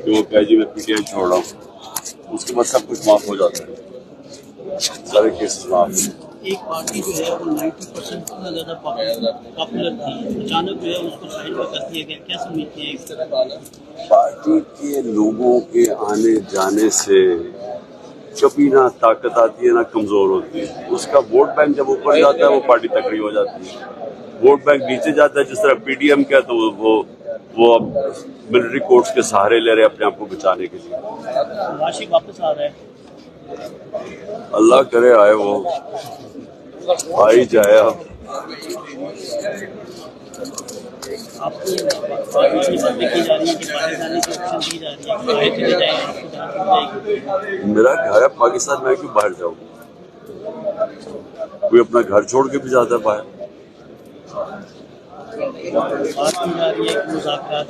کہ وہ کہے جی میں PTI چھوڑ رہا ہوں، اس کے بعد سب کچھ معاف ہو جاتا ہے، سارے کیسز معاف ہیں۔ ایک پارٹی جو ہے وہ 90% اتنا زیادہ پاپولر تھی، اچانک جو ہے اس کو سائڈ میں کر دیا گیا، کیا سمجھتے ہیں؟ پارٹی کے لوگوں کے آنے جانے سے کبھی نہ طاقت آتی ہے نہ کمزور ہوتی ہے۔ اس کا ووٹ بینک جب اوپر جاتا ہے وہ پارٹی تکڑی ہو جاتی ہے، ووٹ بینک نیچے جاتا ہے جس طرح PDM کا، تو وہ اب ملٹری کورٹس کے سہارے لے رہے اپنے آپ کو بچانے کے لیے۔ راشد واپس آ رہا ہے، اللہ کرے آئے، وہ آ ہی جائے۔ اب آپ کو باتیں کی جا رہی ہے کہ پاکستانی کی آپشن دی جا رہی ہے کہ باہر چلے جائیں، آپ کو جہاں مل جائے گی۔ میرا گھر ہے پاکستان، میں کیوں باہر جاؤں؟ کوئی اپنا گھر چھوڑ کے بھی جاتا ہے باہر۔ بات کی جا رہی ہے کہ مذاکرات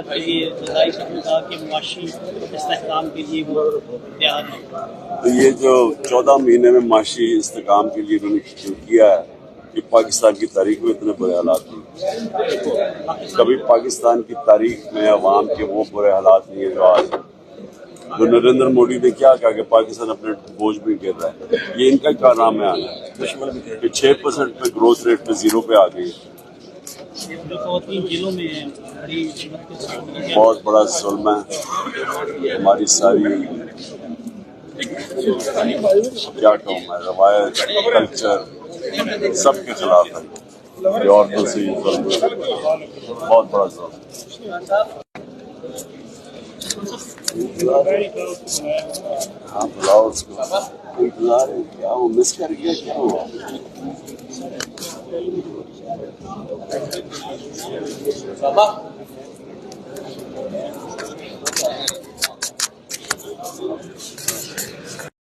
کے لیے جزائر صاحب نے کہا کہ معاشی استحکام کے لیے وہ تیار ہیں۔ تو یہ جو 14 مہینے میں معاشی استحکام کے لیے انہوں نے شروع کیا ہے، کہ پاکستان کی تاریخ میں اتنے برے حالات نہیں، کبھی پاکستان کی تاریخ میں عوام کے وہ برے حالات نہیں ہیں جو آج ہیں۔ جو نریندر مودی نے کیا کہا کہ پاکستان اپنے بوجھ میں گر رہا ہے، یہ ان کا کارنامہ آنا ہے کہ 6% پہ گروتھ ریٹ پہ 0 پہ آ گئی۔ جو خواتین جیلوں میں ہیں، بہت بڑا ظلم ہے، ہماری ساری کیا کہوں میں، روایت، کلچر سب کے خلاف ہے یہ عورتوں سے یہ ظلم ہے، بہت بڑا ظلم۔ ہاں بلاؤ اس کو، انتظار ہے کیا وہ مس کر گیا، کیا ہوا؟